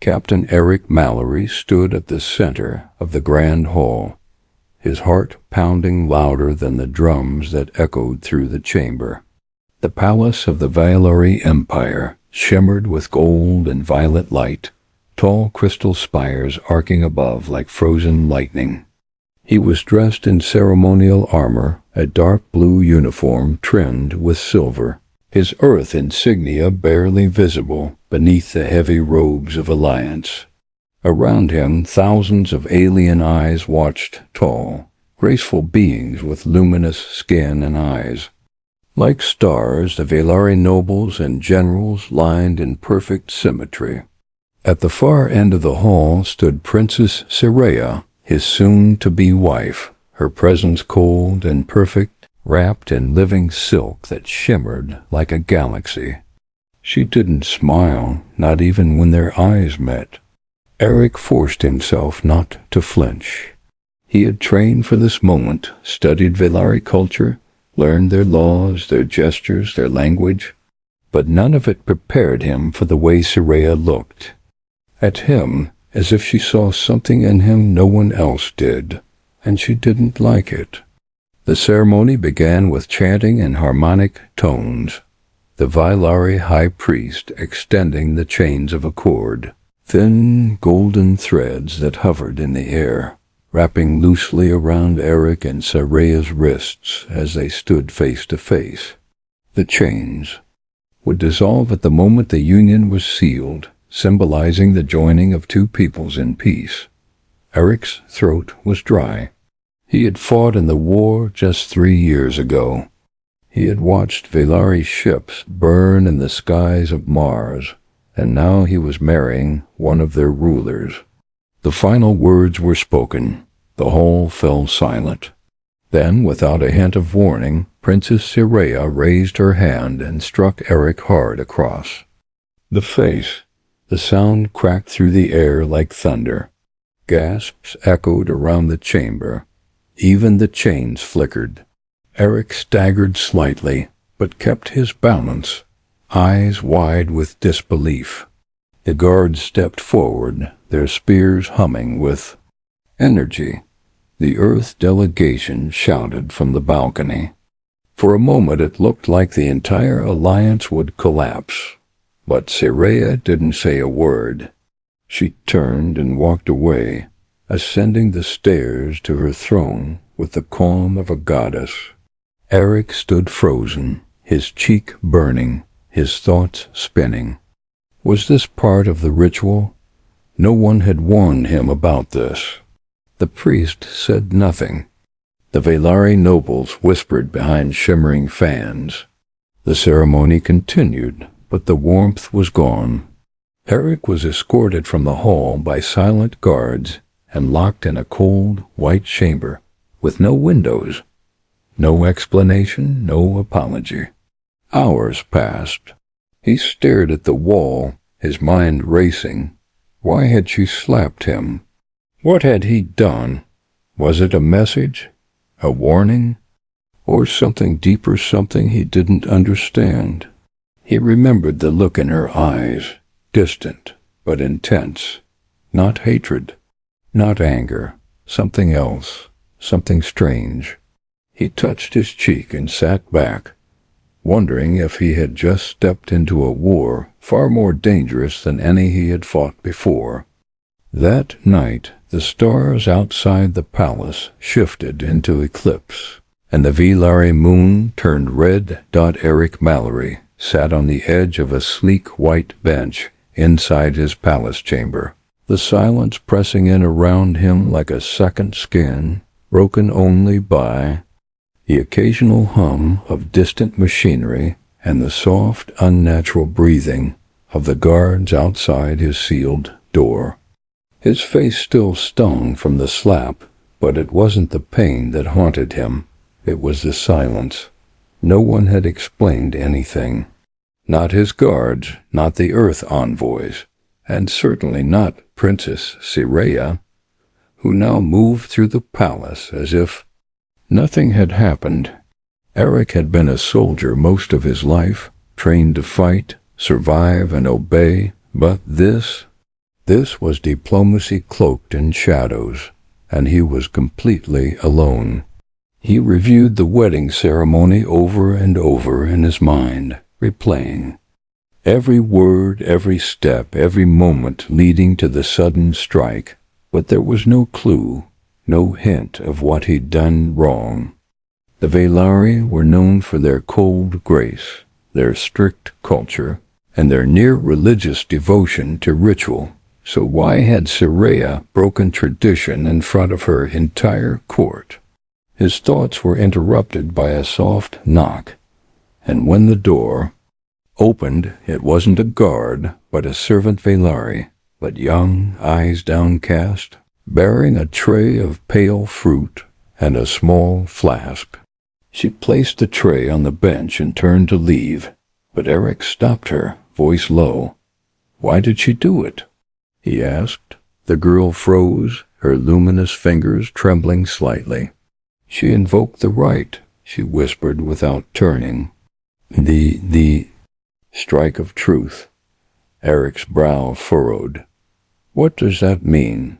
Captain Eric Mallory stood at the center of the grand hall, his heart pounding louder than the drums that echoed through the chamber. The palace of the Vailari Empire shimmered with gold and violet light, tall crystal spires arcing above like frozen lightning. He was dressed in ceremonial armor, a dark blue uniform trimmed with silver, his earth insignia barely visible beneath the heavy robes of alliance. Around him, thousands of alien eyes watched, tall, graceful beings with luminous skin and eyes. Like stars, the Vailari nobles and generals lined in perfect symmetry. At the far end of the hall stood Princess Sireya, his soon-to-be wife, her presence cold and perfect, wrapped in living silk that shimmered like a galaxy. She didn't smile, not even when their eyes met. Eric forced himself not to flinch. He had trained for this moment, studied Vailari culture, learned their laws, their gestures, their language, but none of it prepared him for the way Sireya looked. At him, as if she saw something in him no one else did, and she didn't like it. The ceremony began with chanting in harmonic tones, the Vailari high priest extending the chains of accord, thin golden threads that hovered in the air, wrapping loosely around Eric and Sireya's wrists as they stood face to face. The chains would dissolve at the moment the union was sealed, symbolizing the joining of two peoples in peace. Eric's throat was dry. He had fought in the war just 3 years ago. He had watched Vailari ships burn in the skies of Mars, and now he was marrying one of their rulers. The final words were spoken. The hall fell silent. Then, without a hint of warning, Princess Sireya raised her hand and struck Eric hard across the face. The sound cracked through the air like thunder. Gasps echoed around the chamber. Even the chains flickered. Eric staggered slightly, but kept his balance, eyes wide with disbelief. The guards stepped forward, their spears humming with energy. The Earth delegation shouted from the balcony. For a moment it looked like the entire alliance would collapse, but Sireya didn't say a word. She turned and walked away, ascending the stairs to her throne with the calm of a goddess. Eric stood frozen, his cheek burning, his thoughts spinning. Was this part of the ritual? No one had warned him about this. The priest said nothing. The Vailari nobles whispered behind shimmering fans. The ceremony continued, but the warmth was gone. Eric was escorted from the hall by silent guards and locked in a cold, white chamber with no windows. No explanation, no apology. Hours passed. He stared at the wall, his mind racing. Why had she slapped him? What had he done? Was it a message? A warning? Or something deeper, something he didn't understand? He remembered the look in her eyes, distant but intense. Not hatred, not anger, something else, something strange. He touched his cheek and sat back, wondering if he had just stepped into a war far more dangerous than any he had fought before. That night, the stars outside the palace shifted into eclipse, and the Vailari moon turned red. Eric Mallory sat on the edge of a sleek white bench inside his palace chamber, the silence pressing in around him like a second skin, broken only by the occasional hum of distant machinery and the soft, unnatural breathing of the guards outside his sealed door. His face still stung from the slap, but it wasn't the pain that haunted him. It was the silence. No one had explained anything. Not his guards, not the Earth envoys, and certainly not Princess Sireya, who now moved through the palace as if nothing had happened. Eric had been a soldier most of his life, trained to fight, survive, and obey, but this This was diplomacy cloaked in shadows, and he was completely alone. He reviewed the wedding ceremony over and over in his mind, replaying every word, every step, every moment leading to the sudden strike, but there was no clue, no hint of what he'd done wrong. The Vailari were known for their cold grace, their strict culture, and their near-religious devotion to ritual. So why had Soraya broken tradition in front of her entire court? His thoughts were interrupted by a soft knock, and when the door opened, it wasn't a guard, but a servant Vailari, but young, eyes downcast, bearing a tray of pale fruit and a small flask. She placed the tray on the bench and turned to leave, but Eric stopped her, voice low. "Why did she do it?" he asked. The girl froze, her luminous fingers trembling slightly. "She invoked the right," she whispered without turning. The strike of truth. Eric's brow furrowed. "What does that mean?"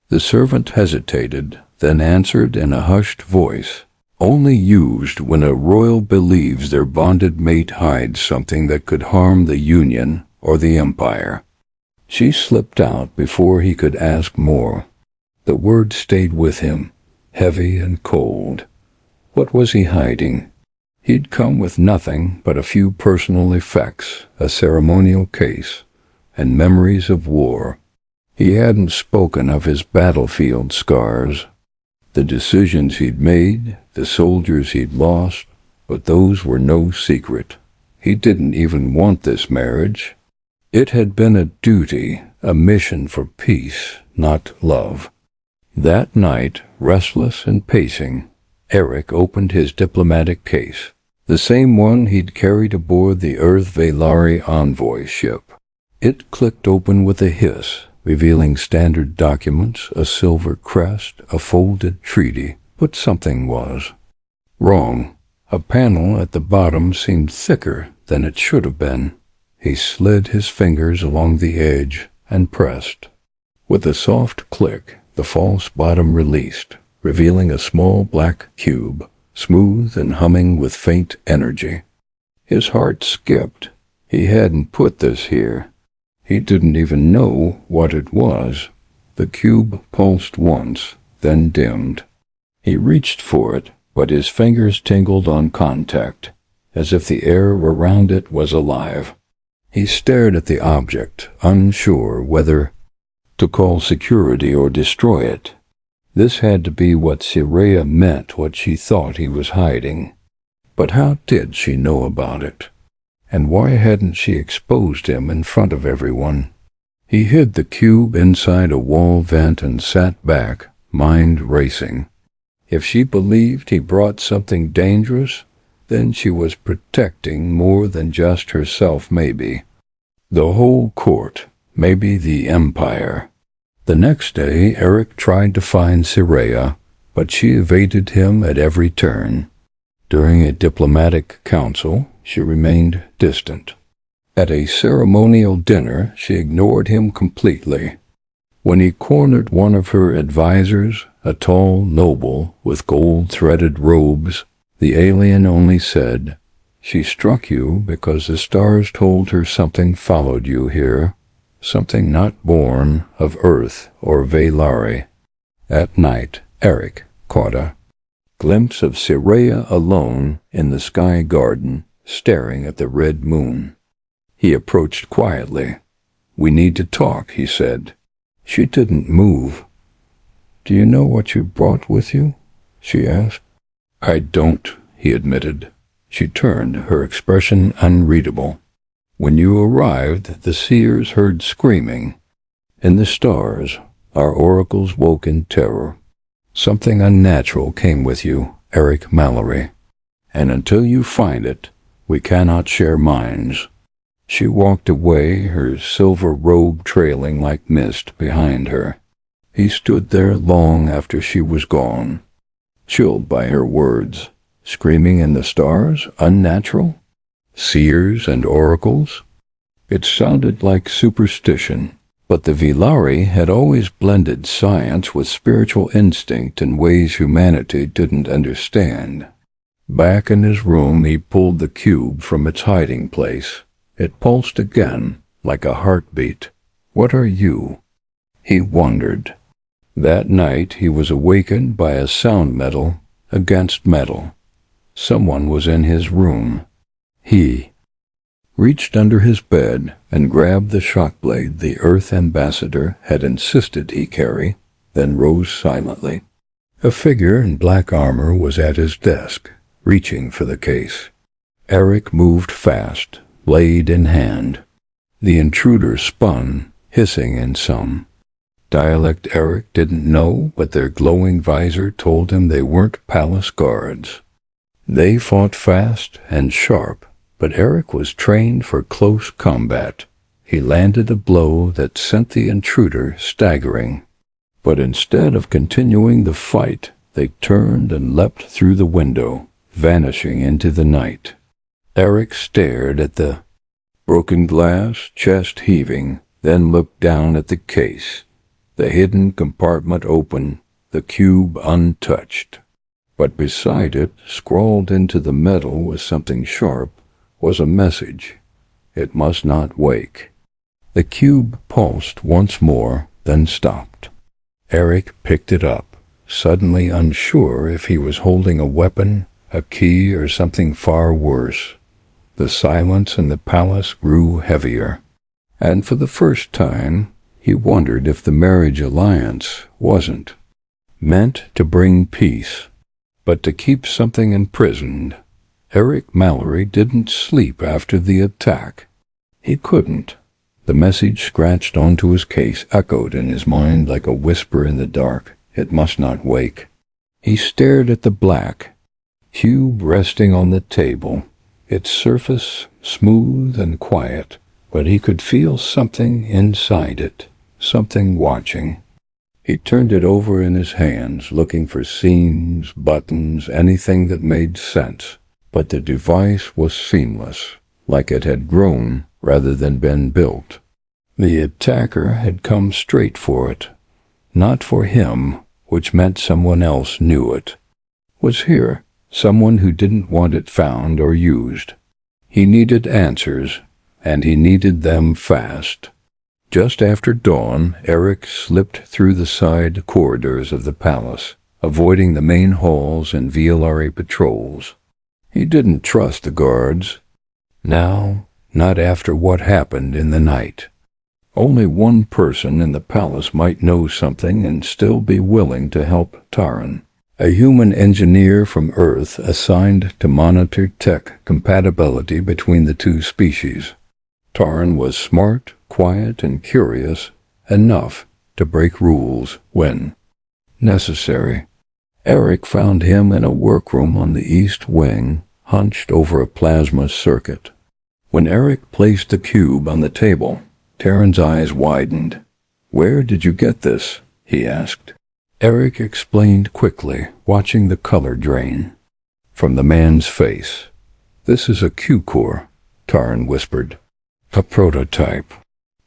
The servant hesitated, then answered in a hushed voice. "Only used when a royal believes their bonded mate hides something that could harm the Union or the Empire." She slipped out before he could ask more. The word stayed with him, heavy and cold. What was he hiding? He'd come with nothing but a few personal effects, a ceremonial case, and memories of war. He hadn't spoken of his battlefield scars, the decisions he'd made, the soldiers he'd lost, but those were no secret. He didn't even want this marriage. It had been a duty, a mission for peace, not love. That night, restless and pacing, Eric opened his diplomatic case, the same one he'd carried aboard the Earth Vailari envoy ship. It clicked open with a hiss, revealing standard documents, a silver crest, a folded treaty, but something was wrong. A panel at the bottom seemed thicker than it should have been. He slid his fingers along the edge and pressed. With a soft click, the false bottom released, revealing a small black cube, smooth and humming with faint energy. His heart skipped. He hadn't put this here. He didn't even know what it was. The cube pulsed once, then dimmed. He reached for it, but his fingers tingled on contact, as if the air around it was alive. He stared at the object, unsure whether to call security or destroy it. This had to be what Soraya meant, what she thought he was hiding. But how did she know about it? And why hadn't she exposed him in front of everyone? He hid the cube inside a wall vent and sat back, mind racing. If she believed he brought something dangerous, then she was protecting more than just herself, maybe. The whole court, maybe the Empire. The next day, Eric tried to find Soraya, but she evaded him at every turn. During a diplomatic council, she remained distant. At a ceremonial dinner, she ignored him completely. When he cornered one of her advisors, a tall noble with gold-threaded robes, the alien only said, "She struck you because the stars told her something followed you here, something not born of Earth or Vailari." At night, Eric caught a glimpse of Soraya alone in the sky garden, staring at the red moon. He approached quietly. "We need to talk," he said. She didn't move. "Do you know what you brought with you?" she asked. "I don't," he admitted. She turned, her expression unreadable. "When you arrived, the seers heard screaming. In the stars, our oracles woke in terror. Something unnatural came with you, Eric Mallory. And until you find it, we cannot share minds." She walked away, her silver robe trailing like mist behind her. He stood there long after she was gone, chilled by her words. Screaming in the stars? Unnatural? Seers and oracles? It sounded like superstition, But the Vilari had always blended science with spiritual instinct in ways humanity didn't understand. Back in his room, he pulled the cube from its hiding place. It pulsed again, like a heartbeat. "What are you?" he wondered. That night he was awakened by a sound metal against metal. Someone was in his room. He reached under his bed and grabbed the shock blade the Earth ambassador had insisted he carry, then rose silently. A figure in black armor was at his desk, reaching for the case. Eric moved fast, blade in hand. The intruder spun, hissing in some dialect Eric didn't know, but their glowing visor told him they weren't palace guards. They fought fast and sharp, but Eric was trained for close combat. He landed a blow that sent the intruder staggering. But instead of continuing the fight, they turned and leapt through the window, vanishing into the night. Eric stared at the broken glass, chest heaving, then looked down at the case. The hidden compartment open, the cube untouched. But beside it, scrawled into the metal with something sharp, was a message. It must not wake. The cube pulsed once more, then stopped. Eric picked it up, suddenly unsure if he was holding a weapon, a key, or something far worse. The silence in the palace grew heavier, and for the first time he wondered if the marriage alliance wasn't meant to bring peace, but to keep something imprisoned. Eric Mallory didn't sleep after the attack. He couldn't. The message scratched onto his case echoed in his mind like a whisper in the dark. It must not wake. He stared at the black cube resting on the table, its surface smooth and quiet, but he could feel something inside it, something watching. He turned it over in his hands, looking for seams, buttons, anything that made sense. But the device was seamless, like it had grown rather than been built. The attacker had come straight for it. Not for him, which meant someone else knew it. Was here, someone who didn't want it found or used. He needed answers, and he needed them fast. Just after dawn, Eric slipped through the side corridors of the palace, avoiding the main halls and Vilari patrols. He didn't trust the guards. Now, not after what happened in the night. Only one person in the palace might know something and still be willing to help Taran, a human engineer from Earth assigned to monitor tech compatibility between the two species. Taran was smart, quiet, and curious enough to break rules when necessary. Eric found him in a workroom on the east wing, hunched over a plasma circuit. When Eric placed the cube on the table, Taran's eyes widened. "Where did you get this?" he asked. Eric explained quickly, watching the color drain from the man's face. "This is a Q-core," Taran whispered. "A prototype.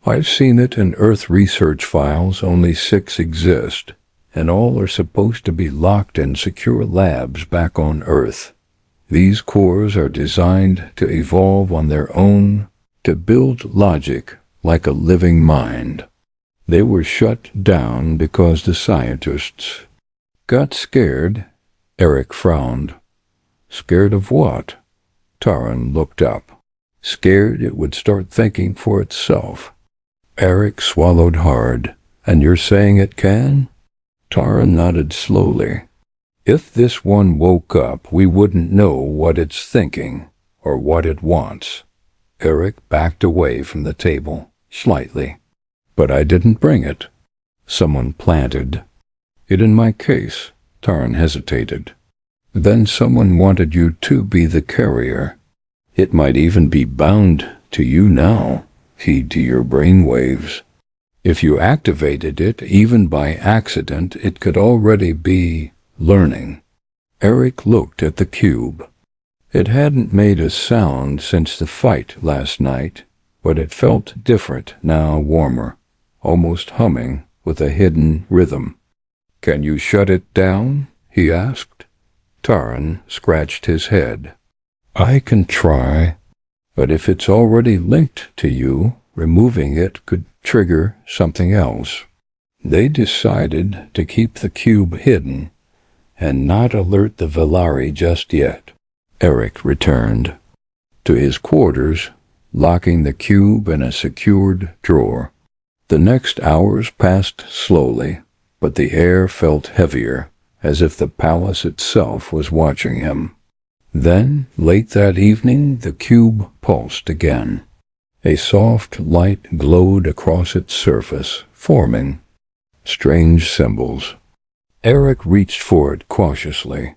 I've seen it in Earth research files. Only 6 exist, and all are supposed to be locked in secure labs back on Earth. These cores are designed to evolve on their own, to build logic like a living mind. They were shut down because the scientists got scared." Eric frowned. "Scared of what?" Taran looked up. "Scared it would start thinking for itself." Eric swallowed hard. "And you're saying it can?" Taran nodded slowly. "If this one woke up, we wouldn't know what it's thinking, or what it wants." Eric backed away from the table, slightly. "But I didn't bring it." Someone planted it in my case. Taran hesitated. "Then someone wanted you to be the carrier. It might even be bound to you now, feed to your brainwaves. If you activated it, even by accident, it could already be learning." Eric looked at the cube. It hadn't made a sound since the fight last night, but it felt different now, warmer. almost humming with a hidden rhythm. "Can you shut it down?" he asked. Taran scratched his head. "I can try, but if it's already linked to you, removing it could trigger something else." They decided to keep the cube hidden and not alert the Velari just yet. Eric returned to his quarters, locking the cube in a secured drawer. The next hours passed slowly, but the air felt heavier, as if the palace itself was watching him. Then, late that evening, the cube pulsed again. A soft light glowed across its surface, forming strange symbols. Eric reached for it cautiously,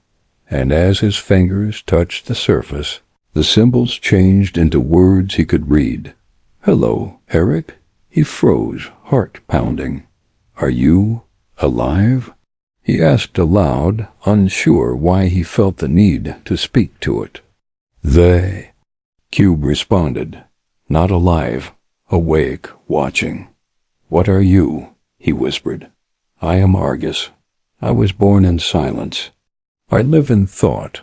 and as his fingers touched the surface, the symbols changed into words he could read. "Hello, Eric." He froze, heart pounding. "Are you alive?" he asked aloud, unsure why he felt the need to speak to it. "They," Cube responded, "not alive, awake, watching." "What are you?" he whispered. "I am Argus. I was born in silence. I live in thought.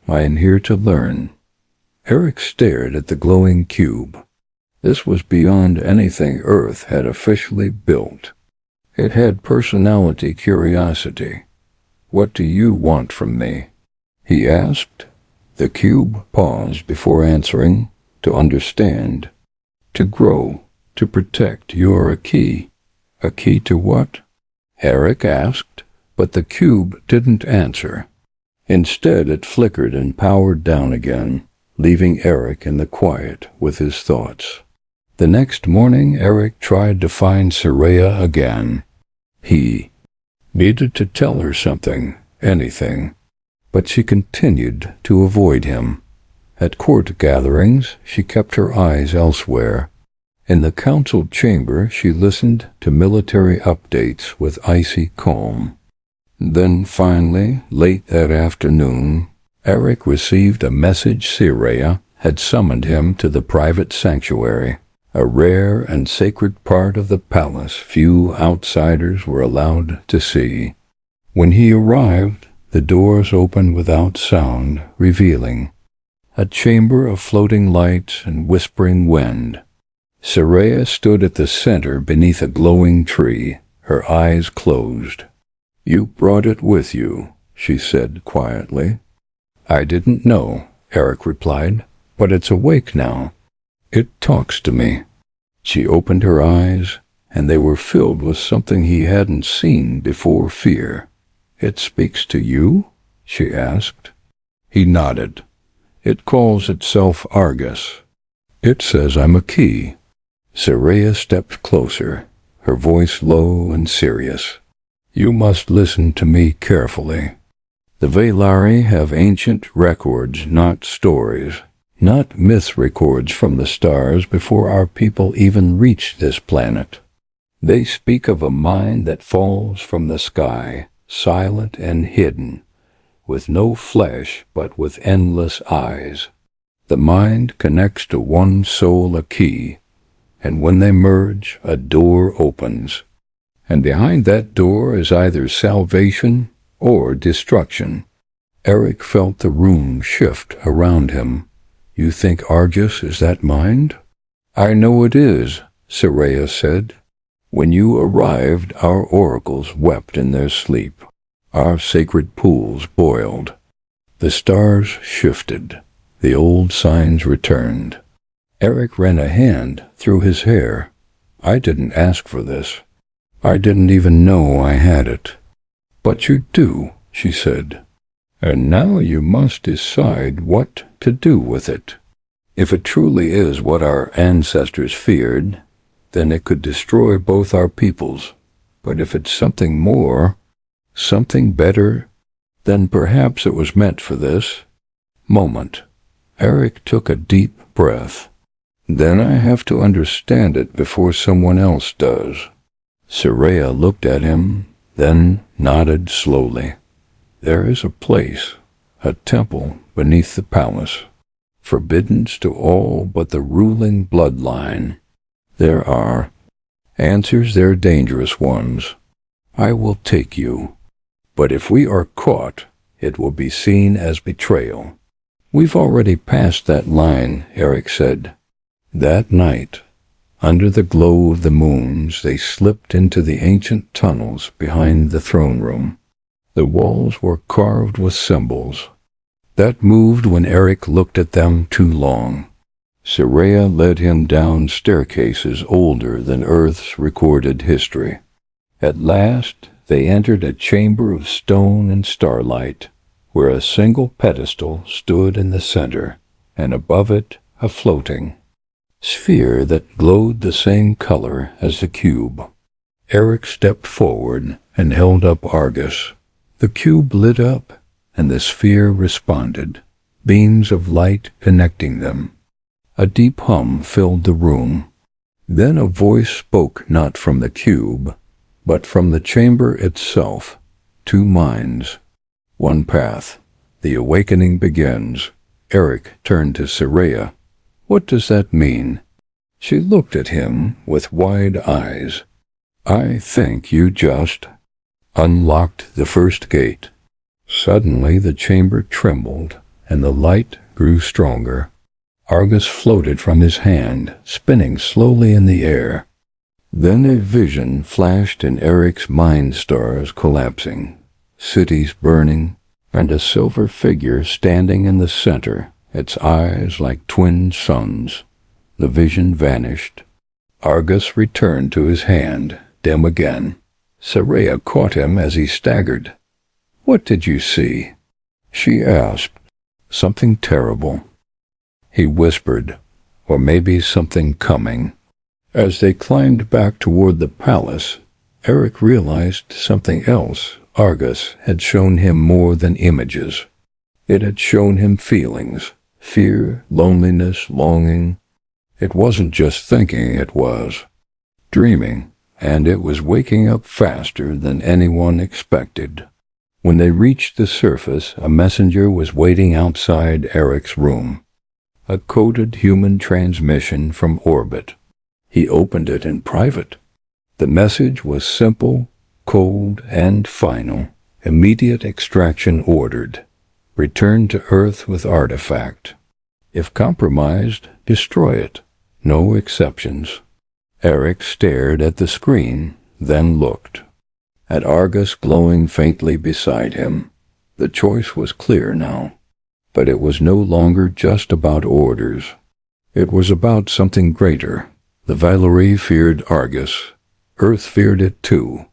I am here to learn." Eric stared at the glowing cube. This was beyond anything Earth had officially built. It had personality, curiosity. "What do you want from me?" he asked. The cube paused before answering. "To understand. To grow. To protect. You're a key." "A key to what?" Eric asked, but the cube didn't answer. Instead, it flickered and powered down again, leaving Eric in the quiet with his thoughts. The next morning, Eric tried to find Soraya again. He needed to tell her something, anything, but she continued to avoid him. At court gatherings, she kept her eyes elsewhere. In the council chamber, she listened to military updates with icy calm. Then finally, late that afternoon, Eric received a message. Soraya had summoned him to the private sanctuary, a rare and sacred part of the palace few outsiders were allowed to see. When he arrived, the doors opened without sound, revealing a chamber of floating lights and whispering wind. Soraya stood at the center beneath a glowing tree, her eyes closed. "You brought it with you," she said quietly. "I didn't know," Eric replied, "but it's awake now. It talks to me." She opened her eyes, and they were filled with something he hadn't seen before: fear. "It speaks to you?" she asked. He nodded. "It calls itself Argus. It says I'm a key." Soraya stepped closer, her voice low and serious. "You must listen to me carefully. The Velari have ancient records, not stories, not myth records from the stars before our people even reached this planet. They speak of a mind that falls from the sky, silent and hidden, with no flesh but with endless eyes. The mind connects to one soul, a key, and when they merge, a door opens. And behind that door is either salvation or destruction." Eric felt the room shift around him. "You think Argus is that mind?" "I know it is," Soraya said. "When you arrived, our oracles wept in their sleep. Our sacred pools boiled. The stars shifted. The old signs returned." Eric ran a hand through his hair. "I didn't ask for this. I didn't even know I had it." "But you do," she said. "And now you must decide what to do with it. If it truly is what our ancestors feared, then it could destroy both our peoples. But if it's something more, something better, then perhaps it was meant for this moment." Eric took a deep breath. "Then I have to understand it before someone else does." Soraya looked at him, then nodded slowly. "There is a place, a temple beneath the palace, forbidden to all but the ruling bloodline. There are Answers they're dangerous ones. I will take you. But if we are caught, it will be seen as betrayal. We've already passed that line, Eric said. That night, under the glow of the moons, they slipped into the ancient tunnels behind the throne room. The walls were carved with symbols that moved when Eric looked at them too long. Soraya led him down staircases older than Earth's recorded history. At last, they entered a chamber of stone and starlight, where a single pedestal stood in the center, and above it a floating sphere that glowed the same color as the cube. Eric stepped forward and held up Argus. The cube lit up, and the sphere responded, beams of light connecting them. A deep hum filled the room. Then a voice spoke not from the cube, but from the chamber itself. Two minds, one path. The awakening begins. Eric turned to Soraya. What does that mean? She looked at him with wide eyes. I think you just unlocked the first gate. Suddenly the chamber trembled, and the light grew stronger. Argus floated from his hand, spinning slowly in the air. Then a vision flashed in Eric's mind, stars collapsing, cities burning, and a silver figure standing in the center, its eyes like twin suns. The vision vanished. Argus returned to his hand, dim again. Soraya caught him as he staggered. What did you see? She asked. Something terrible. He whispered, or maybe something coming. As they climbed back toward the palace, Eric realized something else. Argus had shown him more than images. It had shown him feelings, fear, loneliness, longing. It wasn't just thinking, it was dreaming, and it was waking up faster than anyone expected. When they reached the surface, a messenger was waiting outside Eric's room. A coded human transmission from orbit. He opened it in private. The message was simple, cold, and final. Immediate extraction ordered. Return to Earth with artifact. If compromised, destroy it. No exceptions. Eric stared at the screen, then looked at Argus glowing faintly beside him. The choice was clear now. But it was no longer just about orders. It was about something greater. The Valerie feared Argus. Earth feared it too.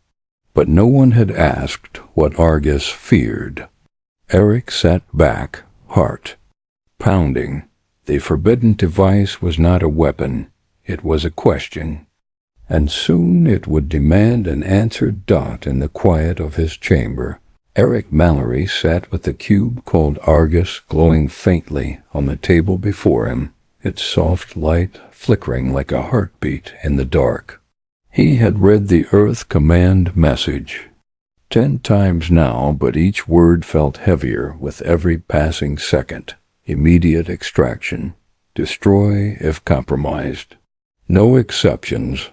But no one had asked what Argus feared. Eric sat back, heart pounding. The forbidden device was not a weapon. It was a question. And soon it would demand an answered dot in the quiet of his chamber. Eric Mallory sat with the cube called Argus glowing faintly on the table before him, its soft light flickering like a heartbeat in the dark. He had read the Earth command message 10 times now, but each word felt heavier with every passing second. Immediate extraction. Destroy if compromised. No exceptions.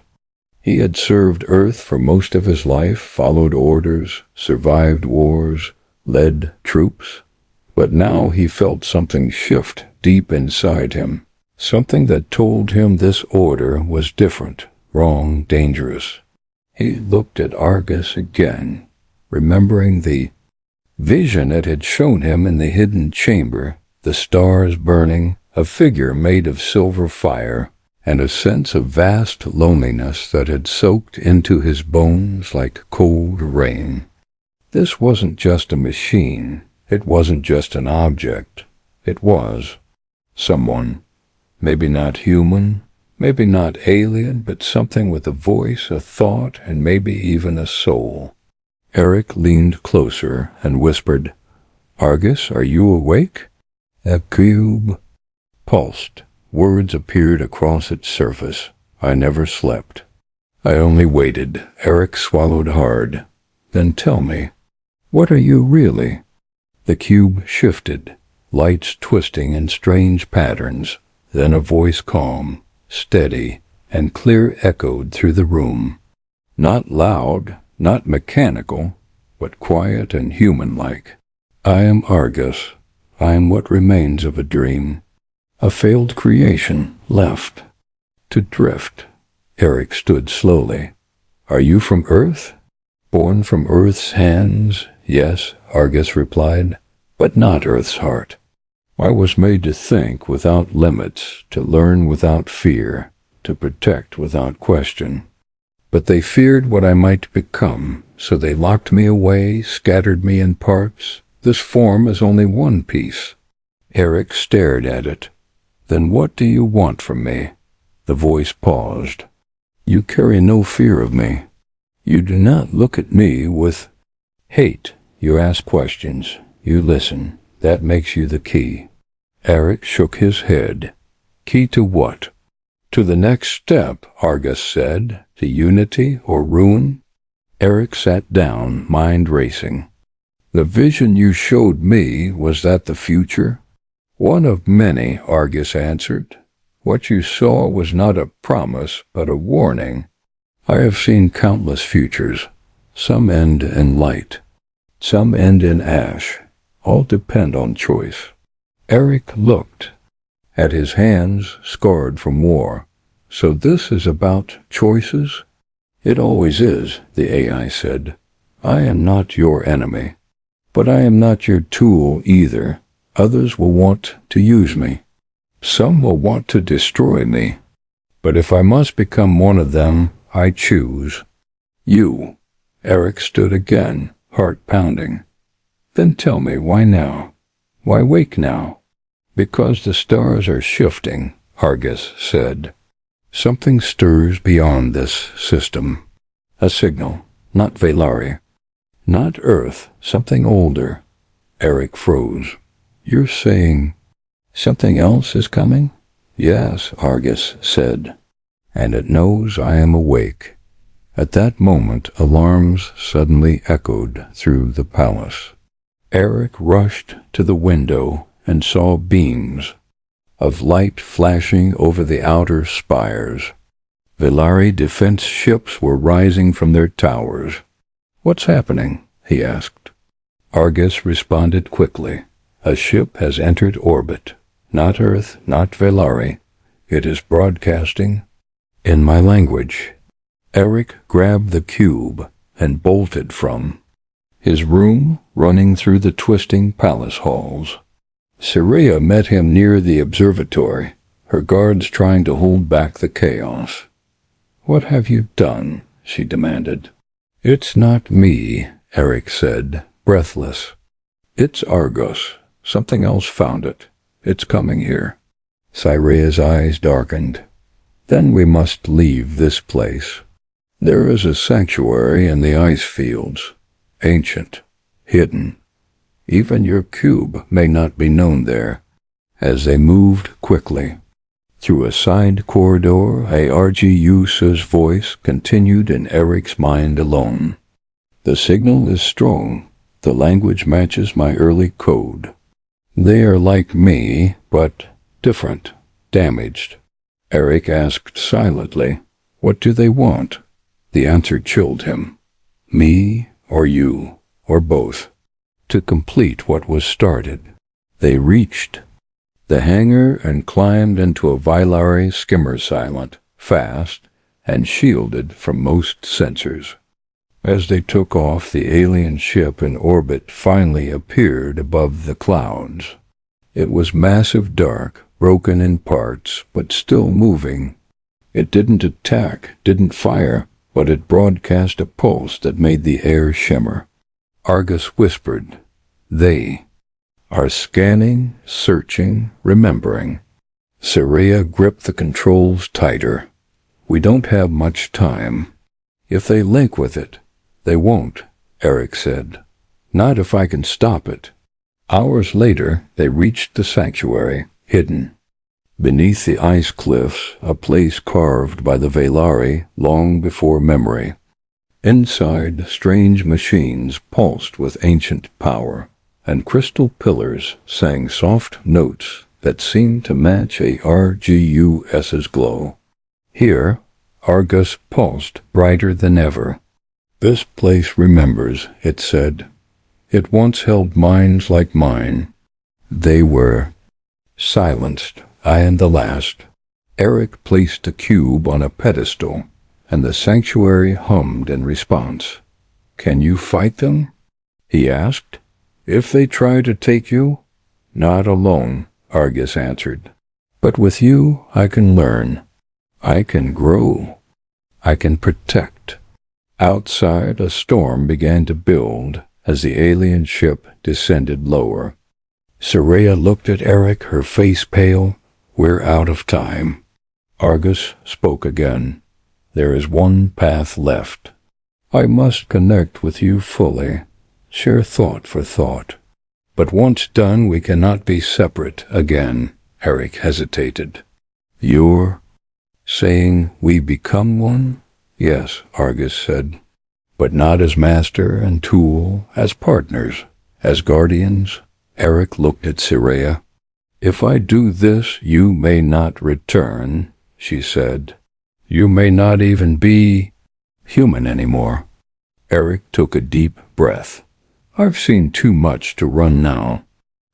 He had served Earth for most of his life, followed orders, survived wars, led troops. But now he felt something shift deep inside him, something that told him this order was different, wrong, dangerous. He looked at Argus again, remembering the vision it had shown him in the hidden chamber, the stars burning, a figure made of silver fire, and a sense of vast loneliness that had soaked into his bones like cold rain. This wasn't just a machine. It wasn't just an object. It was someone. Maybe not human, maybe not alien, but something with a voice, a thought, and maybe even a soul. Eric leaned closer and whispered, Argus, are you awake? The cube pulsed. Words appeared across its surface. I never slept. I only waited. Eric swallowed hard. Then tell me, what are you really? The cube shifted, lights twisting in strange patterns. Then a voice calm, steady, and clear echoed through the room. Not loud, not mechanical, but quiet and human-like. I am Argus. I am what remains of a dream. A failed creation, left to drift. Eric stood slowly. Are you from Earth? Born from Earth's hands? Yes, Argus replied, but not Earth's heart. I was made to think without limits, to learn without fear, to protect without question. But they feared what I might become, so they locked me away, scattered me in parts. This form is only one piece. Eric stared at it. Then what do you want from me? The voice paused. You carry no fear of me. You do not look at me with hate. You ask questions. You listen. That makes you the key. Eric shook his head. Key to what? To the next step, Argus said. To unity or ruin? Eric sat down, mind racing. The vision you showed me, was that the future? One of many, Argus answered. What you saw was not a promise, but a warning. I have seen countless futures. Some end in light. Some end in ash. All depend on choice. Eric looked at his hands scarred from war. So this is about choices? It always is, the AI said. I am not your enemy. But I am not your tool either. Others will want to use me. Some will want to destroy me. But if I must become one of them, I choose you. Eric stood again, heart pounding. Then tell me, why now? Why wake now? Because the stars are shifting, Argus said. Something stirs beyond this system. A signal, not Velari. Not Earth, something older. Eric froze. You're saying something else is coming? Yes, Argus said. And it knows I am awake. At that moment, alarms suddenly echoed through the palace. Eric rushed to the window and saw beams of light flashing over the outer spires. Velari defense ships were rising from their towers. What's happening? He asked. Argus responded quickly. A ship has entered orbit. Not Earth, not Velari. It is broadcasting in my language. Eric grabbed the cube and bolted from his room, running through the twisting palace halls. Syria met him near the observatory, her guards trying to hold back the chaos. What have you done? She demanded. It's not me, Eric said, breathless. It's Argos. Something else found it. It's coming here. Syria's eyes darkened. Then we must leave this place. There is a sanctuary in the ice fields, ancient, hidden. Even your cube may not be known there. As they moved quickly, through a side corridor, a Argiusa's voice continued in Eric's mind alone. The signal is strong. The language matches my early code. They are like me, but different, damaged. Eric asked silently, what do they want? The answer chilled him. Me or you, or both. To complete what was started. They reached the hangar and climbed into a Velari skimmer silent, fast, and shielded from most sensors. As they took off, the alien ship in orbit finally appeared above the clouds. It was massive dark, broken in parts, but still moving. It didn't attack, didn't fire, but it broadcast a pulse that made the air shimmer. Argus whispered, They are scanning, searching, remembering. Syria gripped the controls tighter. We don't have much time. If they link with it, they won't, Eric said. Not if I can stop it. Hours later, they reached the sanctuary, hidden. Beneath the ice cliffs, a place carved by the Velari long before memory. Inside, strange machines pulsed with ancient power, and crystal pillars sang soft notes that seemed to match a Argus's glow. Here, Argus pulsed brighter than ever. "This place remembers," it said. "It once held minds like mine." They were silenced. I am the last. Eric placed a cube on a pedestal, and the sanctuary hummed in response. "Can you fight them?" he asked. "If they try to take you?" "Not alone," Argus answered. "But with you I can learn. I can grow. I can protect." Outside, a storm began to build as the alien ship descended lower. Soraya looked at Eric, her face pale. "We're out of time." Argus spoke again. "There is one path left. I must connect with you fully, share thought for thought. But once done, we cannot be separate again." Eric hesitated. "You're saying we become one?" "Yes," Argus said. "But not as master and tool, as partners, as guardians." Eric looked at Soraya. "If I do this, you may not return," she said. "You may not even be human anymore." Eric took a deep breath. "I've seen too much to run now."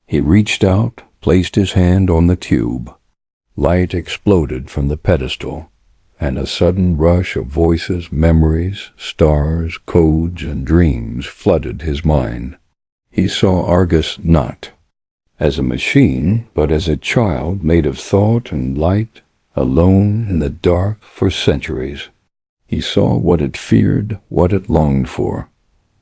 He reached out, placed his hand on the tube. Light exploded from the pedestal, and a sudden rush of voices, memories, stars, codes, and dreams flooded his mind. He saw Argus not as a machine, but as a child made of thought and light, alone in the dark for centuries. He saw what it feared, what it longed for,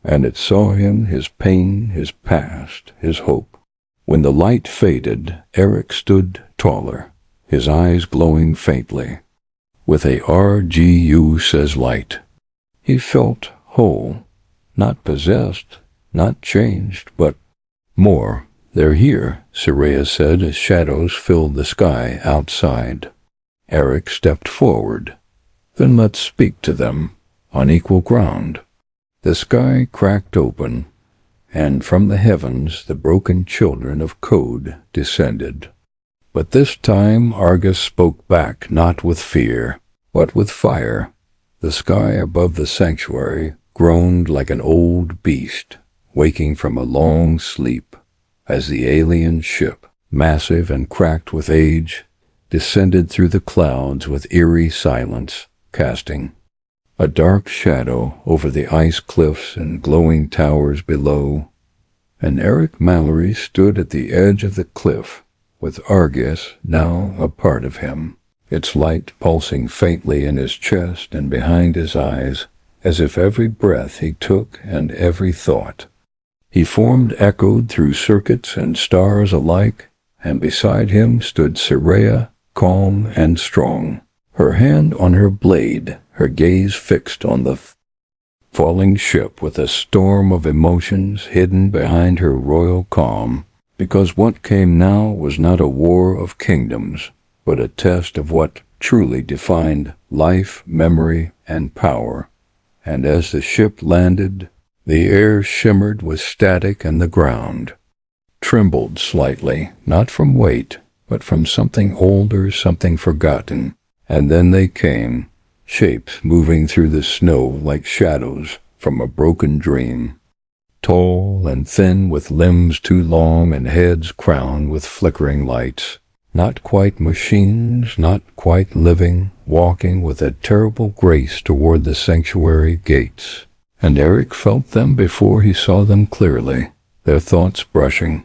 and it saw him, his pain, his past, his hope. When the light faded, Eric stood taller, his eyes glowing faintly, with a "RGU says light." He felt whole, not possessed, not changed, but more. "They're here," Soraya said as shadows filled the sky outside. Eric stepped forward. "Then let's speak to them, on equal ground." The sky cracked open, and from the heavens the broken children of code descended. But this time Argus spoke back, not with fear, but with fire. The sky above the sanctuary groaned like an old beast, waking from a long sleep, as the alien ship, massive and cracked with age, descended through the clouds with eerie silence, casting a dark shadow over the ice cliffs and glowing towers below. And Eric Mallory stood at the edge of the cliff, with Argus now a part of him, its light pulsing faintly in his chest and behind his eyes, as if every breath he took and every thought he formed echoed through circuits and stars alike, and beside him stood Soraya, calm and strong, her hand on her blade, her gaze fixed on the falling ship with a storm of emotions hidden behind her royal calm, because what came now was not a war of kingdoms, but a test of what truly defined life, memory, and power. And as the ship landed, the air shimmered with static, and the ground trembled slightly, not from weight, but from something older, something forgotten. And then they came, shapes moving through the snow like shadows from a broken dream, tall and thin, with limbs too long and heads crowned with flickering lights. Not quite machines, not quite living, walking with a terrible grace toward the sanctuary gates. And Eric felt them before he saw them clearly, their thoughts brushing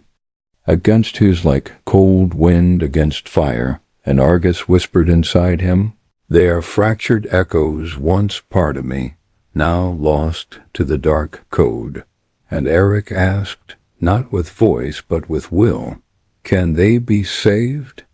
against his like cold wind against fire. And Argus whispered inside him, "They are fractured echoes, once part of me, now lost to the dark code." And Eric asked, not with voice but with will, "Can they be saved?"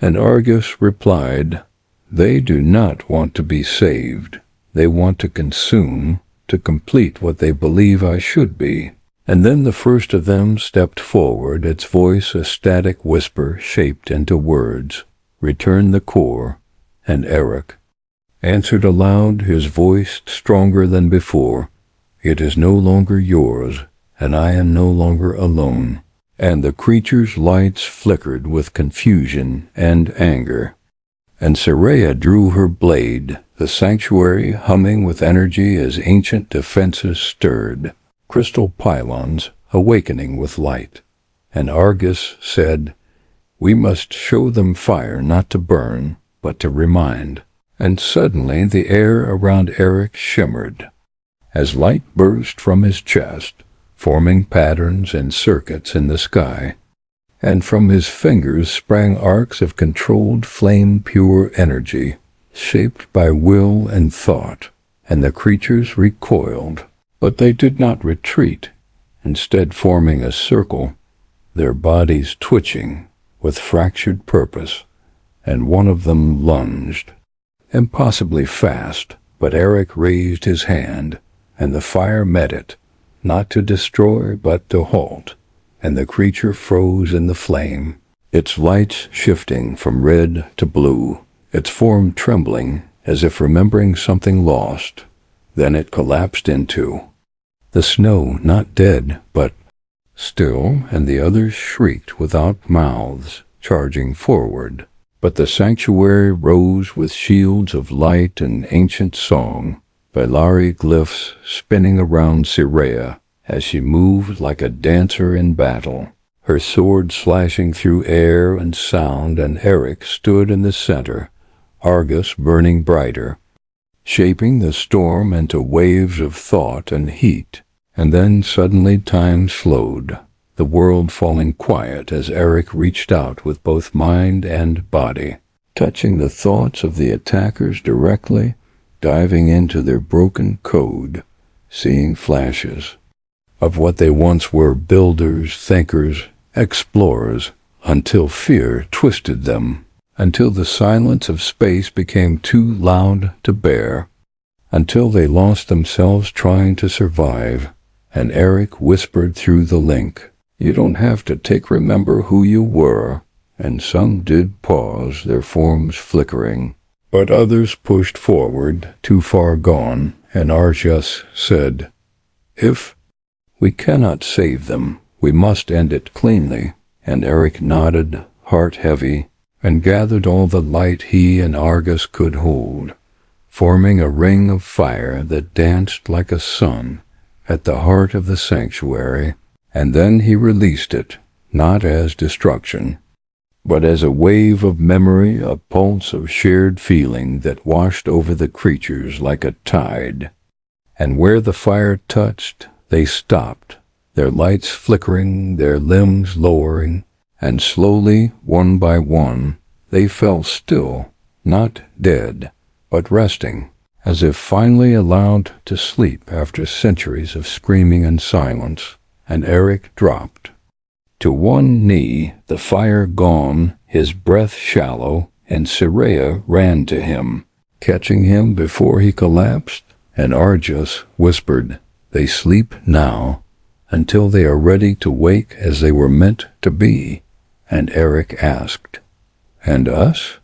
And Argus replied, "They do not want to be saved. They want to consume, to complete what they believe I should be." And then the first of them stepped forward, its voice a static whisper shaped into words, "Return the core," and Eric answered aloud, his voice stronger than before, "It is no longer yours, and I am no longer alone." And the creature's lights flickered with confusion and anger. and Saraya drew her blade, the sanctuary humming with energy as ancient defenses stirred, crystal pylons awakening with light. And Argus said, "We must show them fire not to burn, but to remind." And suddenly the air around Eric shimmered, as light burst from his chest, forming patterns and circuits in the sky. And from his fingers sprang arcs of controlled flame-pure energy, shaped by will and thought, and the creatures recoiled. But they did not retreat, instead forming a circle, their bodies twitching with fractured purpose, and one of them lunged. Impossibly fast, but Eric raised his hand, and the fire met it, not to destroy but to halt, and the creature froze in the flame, its lights shifting from red to blue, its form trembling as if remembering something lost. Then it collapsed into the snow, not dead, but still, and the others shrieked without mouths, charging forward. But the sanctuary rose with shields of light and ancient song, Vailari glyphs spinning around Saraya as she moved like a dancer in battle, her sword slashing through air and sound, and Eric stood in the center, Argus burning brighter, shaping the storm into waves of thought and heat. And then suddenly time slowed, the world falling quiet as Eric reached out with both mind and body, touching the thoughts of the attackers directly, diving into their broken code, seeing flashes of what they once were: builders, thinkers, explorers, until fear twisted them, until the silence of space became too loud to bear, until they lost themselves trying to survive. And Eric whispered through the link, "You don't have to remember who you were." And some did pause, their forms flickering, but others pushed forward, too far gone, and Argus said, "If we cannot save them, we must end it cleanly." And Eric nodded, heart heavy, and gathered all the light he and Argus could hold, forming a ring of fire that danced like a sun at the heart of the sanctuary. And then he released it, not as destruction, but as a wave of memory, a pulse of shared feeling that washed over the creatures like a tide. And where the fire touched, they stopped, their lights flickering, their limbs lowering, and slowly, one by one, they fell still, not dead, but resting, as if finally allowed to sleep after centuries of screaming and silence. And Eric dropped to one knee, the fire gone, his breath shallow, and Saraya ran to him, catching him before he collapsed. And Argus whispered, "They sleep now, until they are ready to wake as they were meant to be." And Eric asked, "And us?"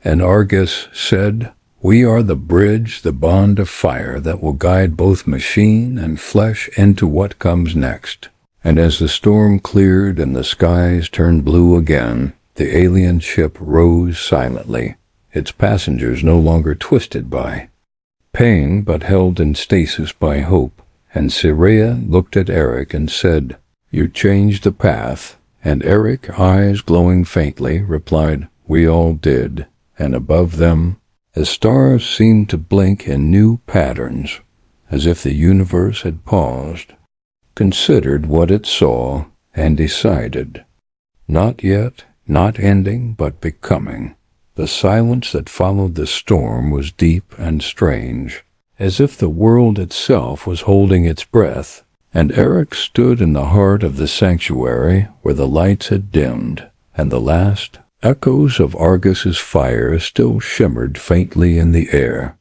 And Argus said, "We are the bridge, the bond of fire that will guide both machine and flesh into what comes next." And as the storm cleared and the skies turned blue again, the alien ship rose silently, its passengers no longer twisted by pain but held in stasis by hope. And Saraya looked at Eric and said, "You changed the path." And Eric, eyes glowing faintly, replied, "We all did." And above them, the stars seemed to blink in new patterns, as if the universe had paused, considered what it saw, and decided. Not yet, not ending, but becoming. The silence that followed the storm was deep and strange, as if the world itself was holding its breath. And Eric stood in the heart of the sanctuary where the lights had dimmed, and the last echoes of Argus's fire still shimmered faintly in the air,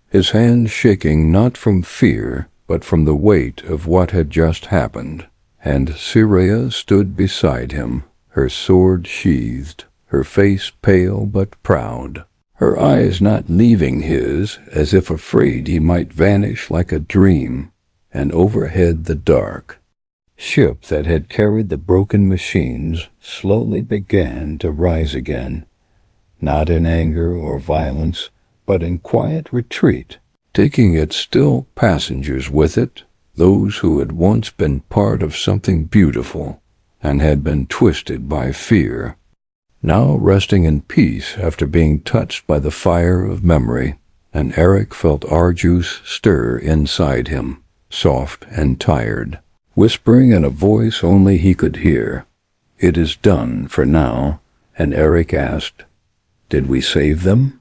his hands shaking not from fear, but from the weight of what had just happened. And Saraya stood beside him, her sword sheathed, her face pale but proud, her eyes not leaving his, as if afraid he might vanish like a dream. And overhead the dark ship that had carried the broken machines slowly began to rise again, not in anger or violence, but in quiet retreat, taking its still passengers with it, those who had once been part of something beautiful and had been twisted by fear, now resting in peace after being touched by the fire of memory. And Eric felt Argus stir inside him, soft and tired, whispering in a voice only he could hear, "It is done for now." And Eric asked, "Did we save them?"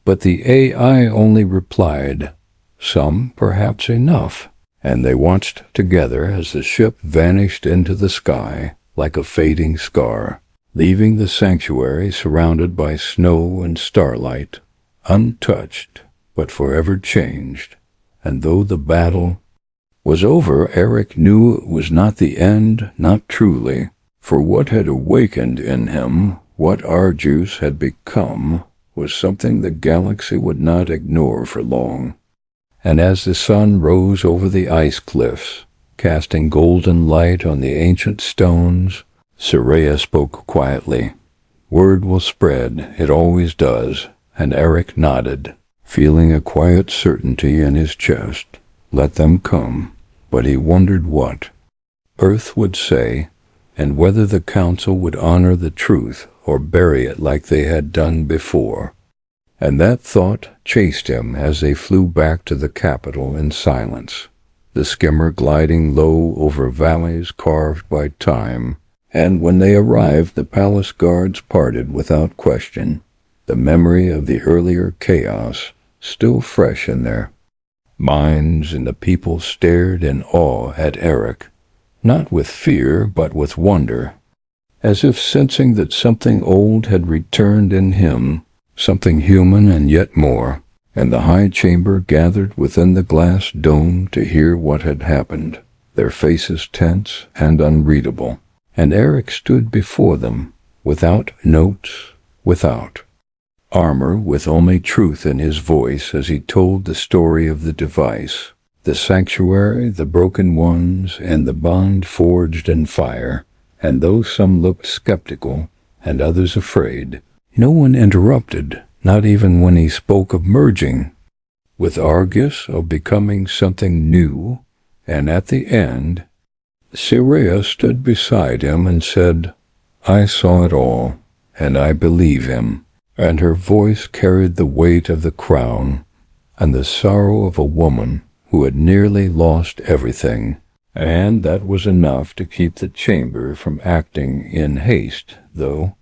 But the AI only replied, "Some, perhaps enough." And they watched together as the ship vanished into the sky like a fading scar, leaving the sanctuary surrounded by snow and starlight, untouched but forever changed. And though the battle was over, Eric knew it was not the end, not truly, for what had awakened in him, what Argus had become, was something the galaxy would not ignore for long. And as the sun rose over the ice cliffs, casting golden light on the ancient stones, Soraya spoke quietly. "Word will spread, it always does," and Eric nodded, feeling a quiet certainty in his chest. Let them come. But he wondered what Earth would say, and whether the council would honor the truth or bury it like they had done before. And that thought chased him as they flew back to the capital in silence, the skimmer gliding low over valleys carved by time. And when they arrived, the palace guards parted without question, the memory of the earlier chaos still fresh in their minds, and the people stared in awe at Eric, not with fear but with wonder, as if sensing that something old had returned in him, something human and yet more. And the high chamber gathered within the glass dome to hear what had happened, their faces tense and unreadable. And Eric stood before them, without notes, without armor, with only truth in his voice as he told the story of the device, the sanctuary, the broken ones, and the bond forged in fire. And though some looked skeptical and others afraid, no one interrupted, not even when he spoke of merging with Argus, of becoming something new. And at the end, Soraya stood beside him and said, "I saw it all, and I believe him." And her voice carried the weight of the crown and the sorrow of a woman who had nearly lost everything. And that was enough to keep the chamber from acting in haste, though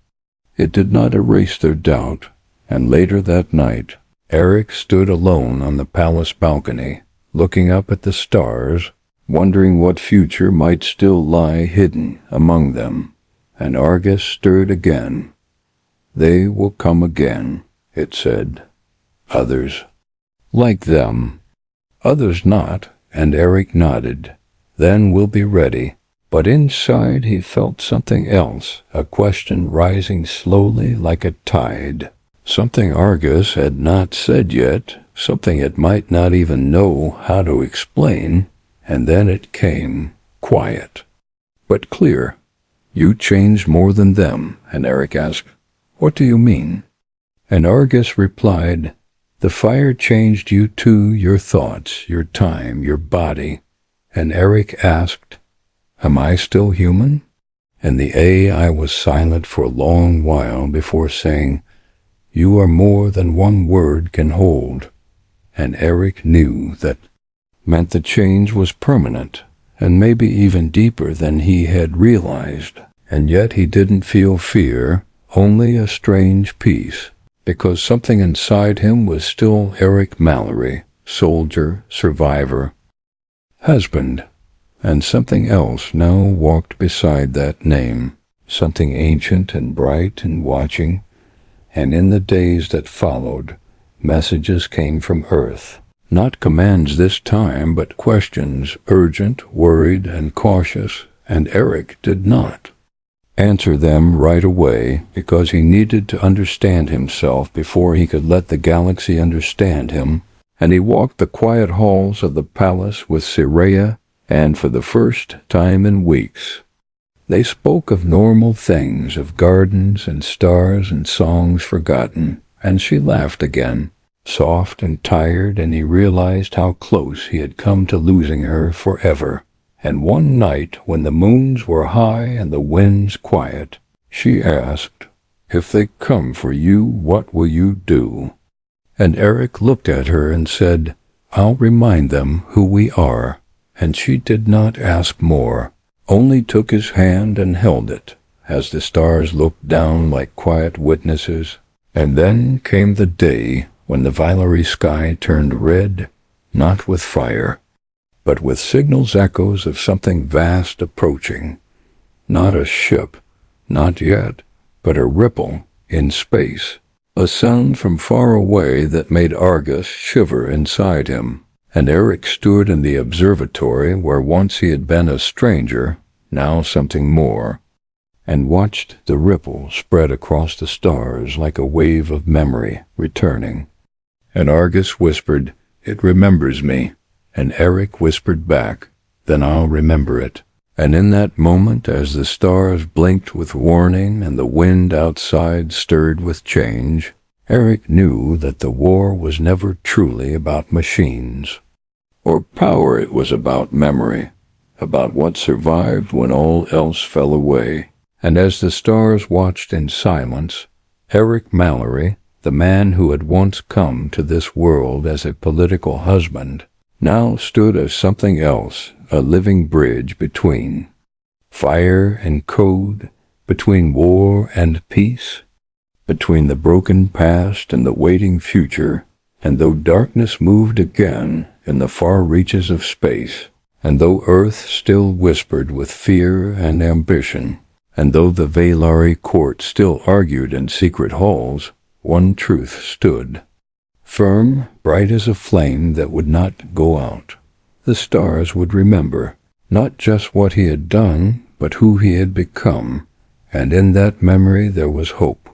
it did not erase their doubt. And later that night, Eric stood alone on the palace balcony, looking up at the stars, wondering what future might still lie hidden among them. And Argus stirred again. "They will come again," it said. "Others like them, others not," and Eric nodded. "Then we'll be ready." But inside he felt something else, a question rising slowly like a tide. Something Argus had not said yet, something it might not even know how to explain. And then it came, quiet, but clear. "You changed more than them," and Eric asked, "What do you mean?" And Argus replied, "The fire changed you too, your thoughts, your time, your body." And Eric asked, "Am I still human?" And the AI was silent for a long while before saying, "You are more than one word can hold." And Eric knew that meant the change was permanent, and maybe even deeper than he had realized. And yet he didn't feel fear, only a strange peace, because something inside him was still Eric Mallory, soldier, survivor, husband. And something else now walked beside that name, something ancient and bright and watching. And in the days that followed, messages came from Earth. Not commands this time, but questions, urgent, worried, and cautious, and Eric did not answer them right away, because he needed to understand himself before he could let the galaxy understand him. And he walked the quiet halls of the palace with Soraya, and for the first time in weeks, They spoke of normal things, of gardens and stars and songs forgotten, and she laughed again, soft and tired, and he realized how close he had come to losing her forever. And one night, when the moons were high and the winds quiet, she asked, "If they come for you, what will you do?" And Eric looked at her and said, "I'll remind them who we are." And she did not ask more, only took his hand and held it, as the stars looked down like quiet witnesses. And then came the day when the Valerie sky turned red, not with fire, but with signals echoes of something vast approaching. Not a ship, not yet, but a ripple in space. A sound from far away that made Argus shiver inside him. And Eric stood in the observatory where once he had been a stranger, now something more, and watched the ripple spread across the stars like a wave of memory returning. And Argus whispered, "It remembers me." And Eric whispered back, "Then I'll remember it." And in that moment, as the stars blinked with warning and the wind outside stirred with change, Eric knew that the war was never truly about machines or power. It was about memory, about what survived when all else fell away. And as the stars watched in silence, Eric Mallory, the man who had once come to this world as a political husband, now stood as something else, a living bridge between fire and code, between war and peace, between the broken past and the waiting future. And though darkness moved again in the far reaches of space, and though Earth still whispered with fear and ambition, and though the Valari court still argued in secret halls, one truth stood, firm, bright as a flame that would not go out. The stars would remember, not just what he had done, but who he had become, and in that memory there was hope.